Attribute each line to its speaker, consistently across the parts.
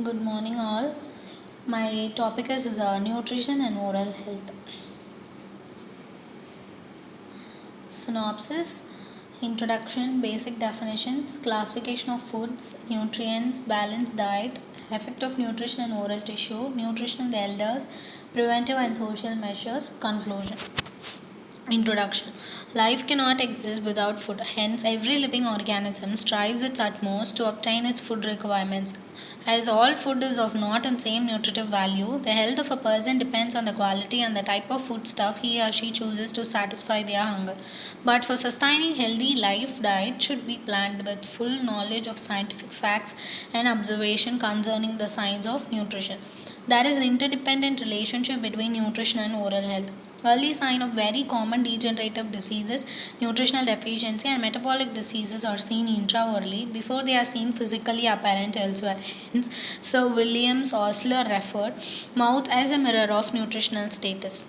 Speaker 1: Good morning, all. My topic is nutrition and oral health. Synopsis, introduction, basic definitions, classification of foods, nutrients, balanced diet, effect of nutrition and oral tissue, nutrition in the elders, preventive and social measures, conclusion. Introduction. Life cannot exist without food. Hence, every living organism strives its utmost to obtain its food requirements. As all food is of not and same nutritive value, the health of a person depends on the quality and the type of foodstuff he or she chooses to satisfy their hunger. But for sustaining healthy life, diet should be planned with full knowledge of scientific facts and observation concerning the science of nutrition. There is interdependent relationship between nutrition and oral health. Early sign of very common degenerative diseases, nutritional deficiency, and metabolic diseases are seen intraorally before they are seen physically apparent elsewhere. Hence, Sir Williams Osler referred mouth as a mirror of nutritional status.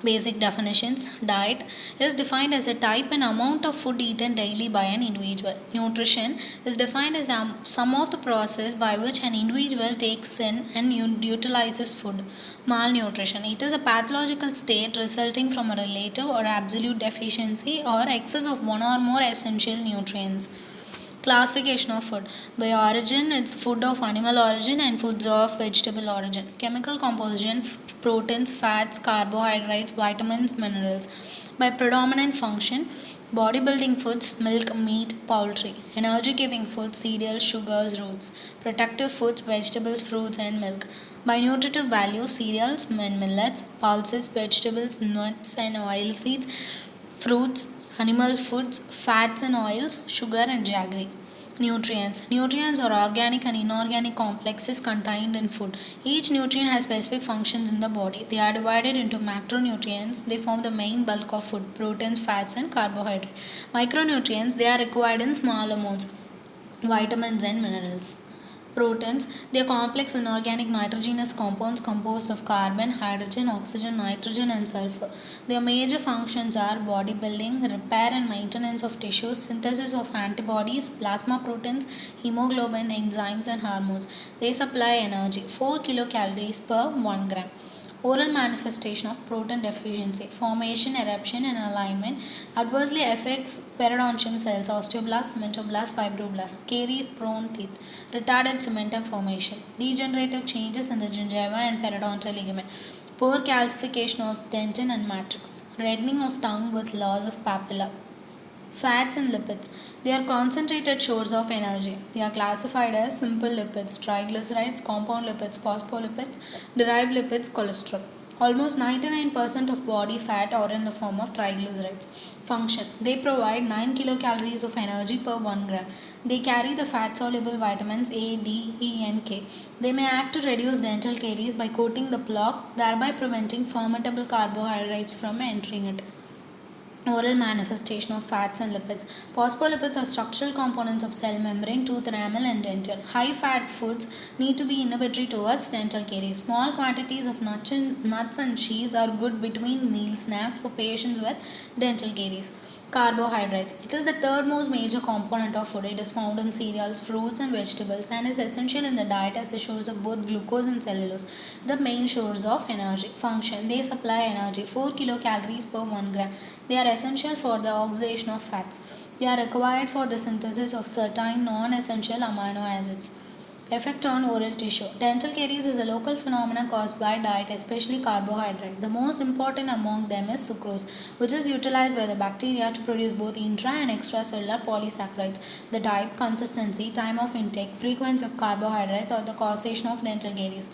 Speaker 1: Basic definitions. Diet is defined as the type and amount of food eaten daily by an individual. Nutrition is defined as the sum of the process by which an individual takes in and utilizes food. Malnutrition. It is a pathological state resulting from a relative or absolute deficiency or excess of one or more essential nutrients. Classification of food. By origin, it's food of animal origin and foods of vegetable origin. Chemical composition, proteins, fats, carbohydrates, vitamins, minerals. By predominant function, bodybuilding foods, milk, meat, poultry. Energy giving foods, cereals, sugars, roots. Protective foods, vegetables, fruits, and milk. By nutritive value, cereals and millets, pulses, vegetables, nuts, and oil seeds, fruits, animal foods, fats and oils, sugar and jaggery. Nutrients. Nutrients are organic and inorganic complexes contained in food. Each nutrient has specific functions in the body. They are divided into macronutrients. They form the main bulk of food, proteins, fats, and carbohydrates. Micronutrients, they are required in small amounts, vitamins and minerals. Proteins, they are complex inorganic nitrogenous compounds composed of carbon, hydrogen, oxygen, nitrogen, and sulfur. Their major functions are bodybuilding, repair and maintenance of tissues, synthesis of antibodies, plasma proteins, hemoglobin, enzymes, and hormones. They supply energy 4 kilocalories per 1 gram. Oral manifestation of protein deficiency, formation, eruption, and alignment adversely affects periodontium cells, osteoblasts, cementoblasts, fibroblasts, caries prone teeth, retarded cementum formation, degenerative changes in the gingiva and periodontal ligament, poor calcification of dentin and matrix, reddening of tongue with loss of papilla. Fats and lipids. They are concentrated sources of energy. They are classified as simple lipids, triglycerides, compound lipids, phospholipids, derived lipids, cholesterol. Almost 99% of body fat are in the form of triglycerides. Function. They provide 9 kilocalories of energy per 1 gram. They carry the fat soluble vitamins A, D, E, and K. They may act to reduce dental caries by coating the plaque, thereby preventing fermentable carbohydrates from entering it. Oral manifestation of fats and lipids. Phospholipids are structural components of cell membrane, tooth enamel, and dentin. High fat foods need to be inhibitory towards dental caries. Small quantities of nuts and cheese are good between meal snacks for patients with dental caries. Carbohydrates. It is the third most major component of food. It is found in cereals, fruits, and vegetables and is essential in the diet as a source of both glucose and cellulose, the main source of energy. Function. They supply energy 4 kilocalories per 1 gram. They are essential for the oxidation of fats. They are required for the synthesis of certain non-essential amino acids. Effect on oral tissue. Dental caries is a local phenomenon caused by diet, especially carbohydrate. The most important among them is sucrose, which is utilized by the bacteria to produce both intra and extracellular polysaccharides. The type, consistency, time of intake, frequency of carbohydrates are the causation of dental caries.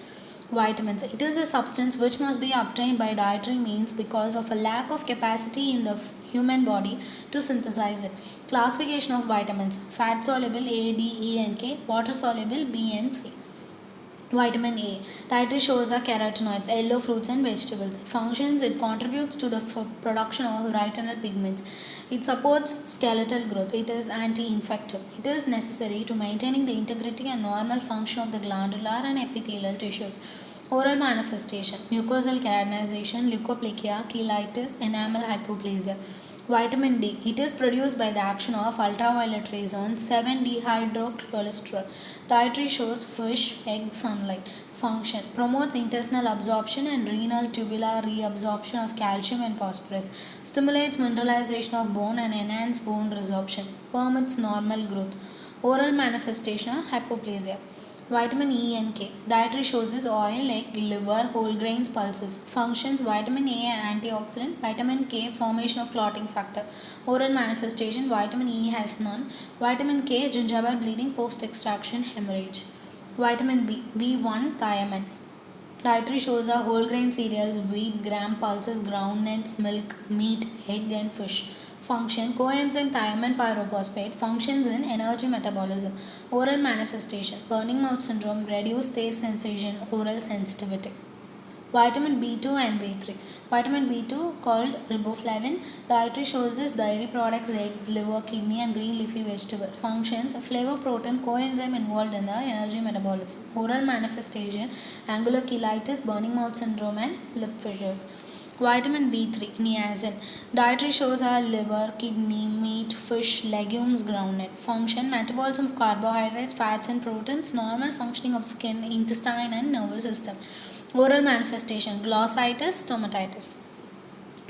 Speaker 1: Vitamins. It is a substance which must be obtained by dietary means because of a lack of capacity in the human body to synthesize it. Classification of vitamins. Fat soluble A, D, E, and K. Water soluble B and C. Vitamin A. Dietary sources are carotenoids, yellow fruits and vegetables. Functions. It contributes to the production of retinal pigments. It supports skeletal growth. It is anti-infective. It is necessary to maintaining the integrity and normal function of the glandular and epithelial tissues. Oral manifestation. Mucosal keratinization, leukoplakia, cheilitis, enamel hypoplasia. Vitamin D. It is produced by the action of ultraviolet rays on 7-dehydrocholesterol. Dietary shows fish, egg, sunlight. Function. Promotes intestinal absorption and renal tubular reabsorption of calcium and phosphorus. Stimulates mineralization of bone and enhance bone resorption. Permits normal growth. Oral manifestation of hypoplasia. Vitamin E and K. Dietary sources: oil, egg, liver, whole grains, pulses. Functions: vitamin A antioxidant, vitamin K formation of clotting factor. Oral manifestation: vitamin E has none. Vitamin K gingival bleeding post extraction hemorrhage. Vitamin B B1 thiamine. Dietary shows are whole grain cereals, wheat, gram, pulses, groundnuts, milk, meat, egg, and fish. Function: coenzyme thiamine pyrophosphate functions in energy metabolism. Oral manifestation: burning mouth syndrome, reduced taste sensation, oral sensitivity. Vitamin B2 and B3. Vitamin B2 called riboflavin. Dietary sources: dairy products, eggs, liver, kidney, and green leafy vegetable. Functions: flavor protein coenzyme involved in the energy metabolism. Oral manifestation: angular cheilitis, burning mouth syndrome, and lip fissures. Vitamin B3 niacin. Dietary sources are liver, kidney, meat, fish, legumes, groundnut. Function: metabolism of carbohydrates, fats, and proteins. Normal functioning of skin, intestine, and nervous system. Oral manifestation: glossitis, stomatitis.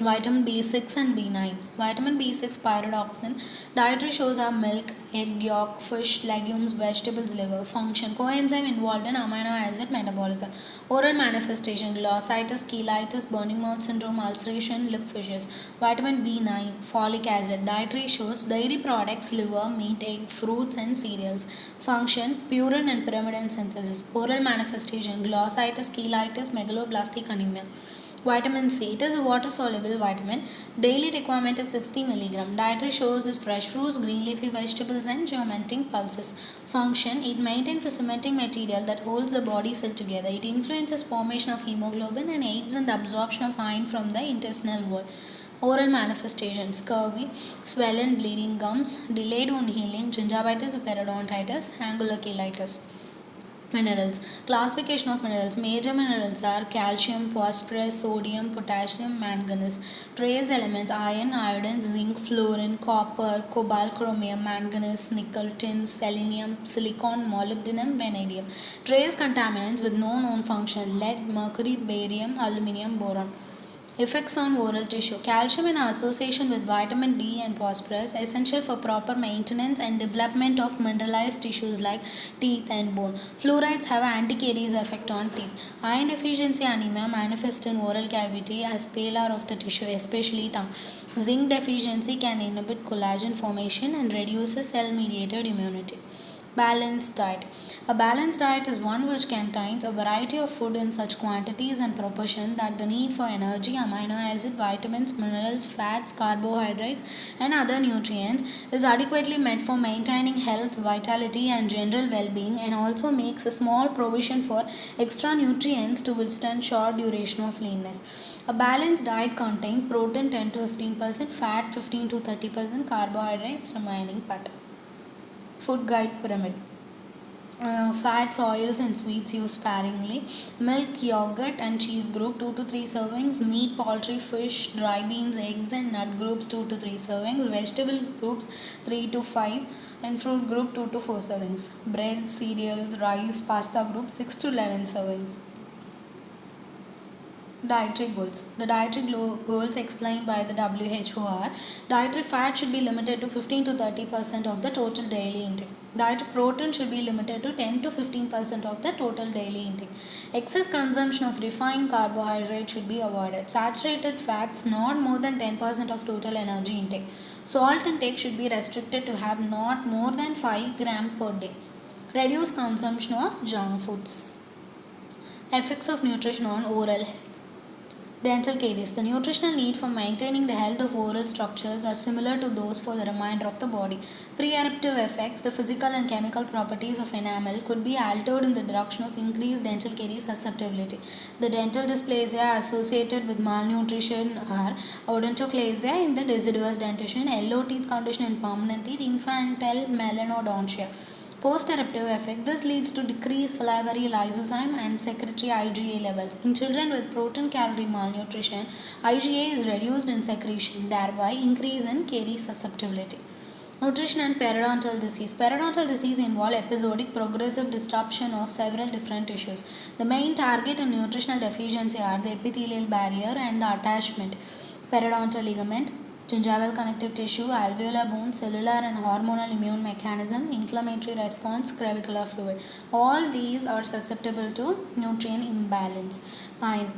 Speaker 1: Vitamin B6 and B9. Vitamin B6 pyridoxine. Dietary sources are milk, egg yolk, fish, legumes, vegetables, liver. Function: coenzyme involved in amino acid metabolism. Oral manifestation: glossitis, cheilitis, burning mouth syndrome, ulceration, lip fissures. Vitamin B9, folic acid. Dietary sources: dairy products, liver, meat, egg, fruits, and cereals. Function: purine and pyrimidine synthesis. Oral manifestation: glossitis, cheilitis, megaloblastic anemia. Vitamin C. It is a water soluble vitamin. Daily requirement is 60 mg. Dietary sources is fresh fruits, green leafy vegetables, and geometric pulses. Function: it maintains a cementing material that holds the body cell together. It influences formation of hemoglobin and aids in the absorption of iron from the intestinal wall. Oral manifestations: scurvy, swollen bleeding gums, delayed wound healing, gingivitis, periodontitis, angular cheilitis. Minerals. Classification of minerals. Major minerals are calcium, phosphorus, sodium, potassium, manganese. Trace elements: iron, iodine, zinc, fluorine, copper, cobalt, chromium, manganese, nickel, tin, selenium, silicon, molybdenum, vanadium. Trace contaminants with no known function: lead, mercury, barium, aluminium, boron. Effects on oral tissue. Calcium in association with vitamin D and phosphorus essential for proper maintenance and development of mineralized tissues like teeth and bone. Fluorides have an anti-caries effect on teeth. Iron deficiency anemia manifests in oral cavity as pallor of the tissue, especially tongue. Zinc deficiency can inhibit collagen formation and reduces cell-mediated immunity. Balanced diet. A balanced diet is one which contains a variety of food in such quantities and proportion that the need for energy, amino acid, vitamins, minerals, fats, carbohydrates, and other nutrients is adequately met for maintaining health, vitality, and general well being, and also makes a small provision for extra nutrients to withstand short duration of leanness. A balanced diet contains protein 10 to 15%, fat 15 to 30%, carbohydrates remaining part. Food guide pyramid. Fats, oils, and sweets used sparingly. Milk, yogurt, and cheese group 2 to 3 servings. Meat, poultry, fish, dry beans, eggs, and nut groups 2 to 3 servings. Vegetable groups 3 to 5, and fruit group 2 to 4 servings. Bread, cereals, rice, pasta group 6 to 11 servings. Dietary goals. The dietary goals explained by the WHO are: dietary fat should be limited to 15 to 30% of the total daily intake. Dietary protein should be limited to 10 to 15% of the total daily intake. Excess consumption of refined carbohydrate should be avoided. Saturated fats not more than 10% of total energy intake. Salt intake should be restricted to have not more than 5 grams per day. Reduce consumption of junk foods. Effects of nutrition on oral health. Dental caries. The nutritional need for maintaining the health of oral structures are similar to those for the remainder of the body. Preeruptive effects. The physical and chemical properties of enamel could be altered in the direction of increased dental caries susceptibility. The dental dysplasia associated with malnutrition are odontoclasia in the deciduous dentition, yellow teeth condition in permanent teeth, infantile melanodontia. Post-therapeutic effect. This leads to decreased salivary lysozyme and secretory IgA levels. In children with protein calorie malnutrition, IgA is reduced in secretion, thereby increase in caries susceptibility. Nutrition and periodontal disease. Periodontal disease involve episodic progressive disruption of several different tissues. The main target of nutritional deficiency are the epithelial barrier and the attachment, periodontal ligament, gingival connective tissue, alveolar bone, cellular and hormonal immune mechanism, inflammatory response, clavicular fluid. All these are susceptible to nutrient imbalance. Fine.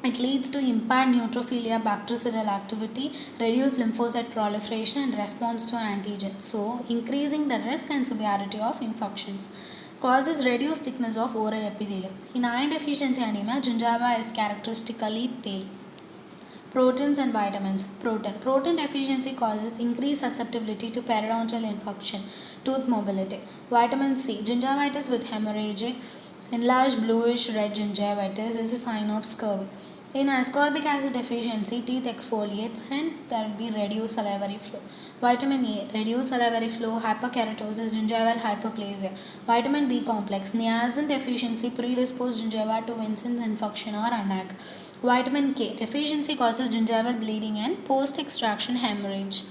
Speaker 1: It leads to impaired neutrophilia, bactericidal activity, reduced lymphocyte proliferation, and response to antigens. So, increasing the risk and severity of infections. Causes reduced thickness of oral epithelium. In iron deficiency anemia, gingiva is characteristically pale. Proteins and vitamins. Protein deficiency causes increased susceptibility to periodontal infection, tooth mobility. Vitamin C. Gingivitis with hemorrhagic, enlarged bluish red gingivitis is a sign of scurvy. In ascorbic acid deficiency, teeth exfoliates and there will be reduced salivary flow. Vitamin A, reduced salivary flow, hyperkeratosis, gingival hyperplasia. Vitamin B complex, niacin deficiency predispose gingiva to Vincent's infection or ANAC. Vitamin K, deficiency causes gingival bleeding and post-extraction hemorrhage.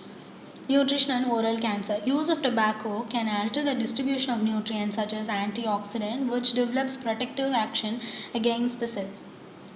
Speaker 1: Nutrition and oral cancer. Use of tobacco can alter the distribution of nutrients such as antioxidant, which develops protective action against the cell.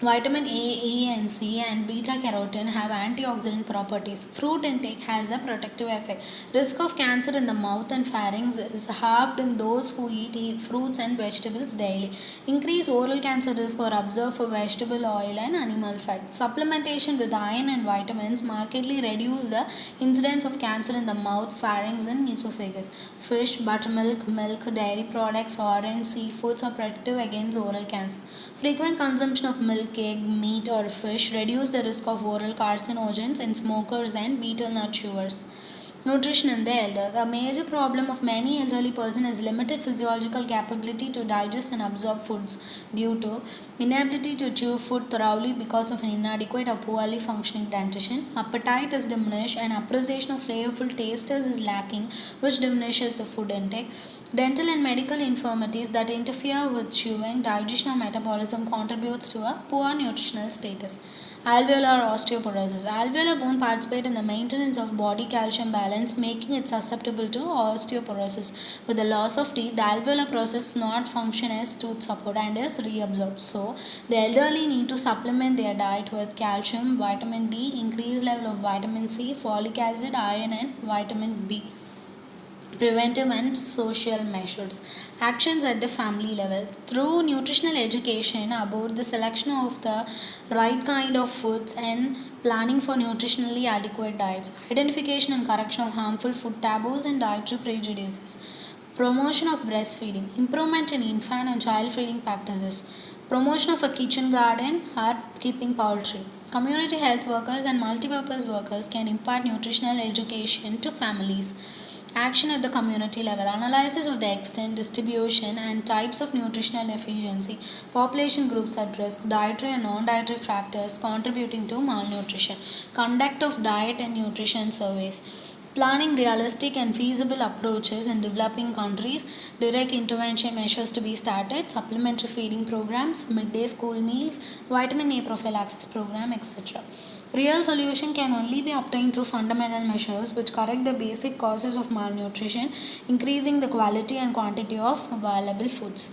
Speaker 1: Vitamin A, E, and C and beta carotene have antioxidant properties. Fruit intake has a protective effect. Risk of cancer in the mouth and pharynx is halved in those who eat fruits and vegetables daily. Increased oral cancer risk are observed for vegetable oil and animal fat. Supplementation with iron and vitamins markedly reduce the incidence of cancer in the mouth, pharynx, and esophagus. Fish, buttermilk, milk, dairy products, orange, seafoods are protective against oral cancer. Frequent consumption of milk, egg, meat, or fish reduce the risk of oral carcinogens in smokers and betel nut chewers. Nutrition in the elders. A major problem of many elderly persons is limited physiological capability to digest and absorb foods due to inability to chew food thoroughly because of an inadequate or poorly functioning dentition. Appetite is diminished and appreciation of flavorful tastes is lacking, which diminishes the food intake. Dental and medical infirmities that interfere with chewing, digestion, or metabolism contributes to a poor nutritional status. Alveolar osteoporosis. Alveolar bone participate in the maintenance of body calcium balance, making it susceptible to osteoporosis. With the loss of teeth, the alveolar process not function as tooth support and is reabsorbed. So, the elderly need to supplement their diet with calcium, vitamin D, increased level of vitamin C, folic acid, iron, and vitamin B. Preventive and social measures. Actions at the family level. Through nutritional education about the selection of the right kind of foods and planning for nutritionally adequate diets. Identification and correction of harmful food taboos and dietary prejudices. Promotion of breastfeeding. Improvement in infant and child feeding practices. Promotion of a kitchen garden or keeping poultry. Community health workers and multipurpose workers can impart nutritional education to families. Action at the community level. Analysis of the extent, distribution, and types of nutritional deficiency. Population groups at risk. Dietary and non-dietary factors contributing to malnutrition. Conduct of diet and nutrition surveys. Planning realistic and feasible approaches in developing countries. Direct intervention measures to be started. Supplementary feeding programs. Midday school meals. Vitamin A prophylaxis program, etc. Real solution can only be obtained through fundamental measures which correct the basic causes of malnutrition, increasing the quality and quantity of available foods.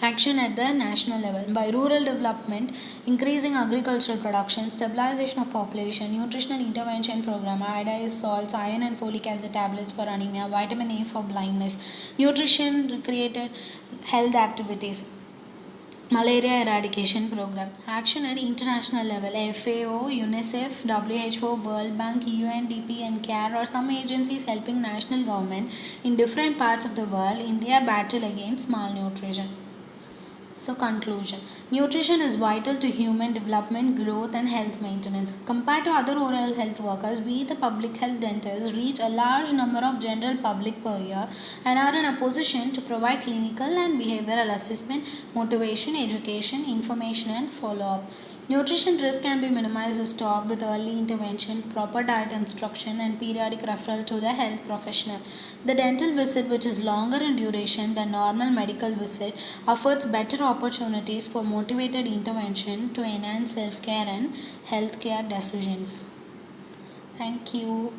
Speaker 1: Action at the national level. By rural development, increasing agricultural production, stabilization of population, nutritional intervention program, iodized salts, iron and folic acid tablets for anemia, vitamin A for blindness, nutrition created health activities. Malaria Eradication Program. Action at international level. FAO, UNICEF, WHO, World Bank, UNDP and CARE are some agencies helping national government in different parts of the world in their battle against malnutrition. So, conclusion. Nutrition is vital to human development, growth, and health maintenance. Compared to other oral health workers, we, the public health dentists, reach a large number of general public per year and are in a position to provide clinical and behavioral assessment, motivation, education, information, and follow up. Nutrition risk can be minimized or stopped with early intervention, proper diet instruction, and periodic referral to the health professional. The dental visit, which is longer in duration than normal medical visit, offers better opportunities for motivated intervention to enhance self care and healthcare decisions. Thank you.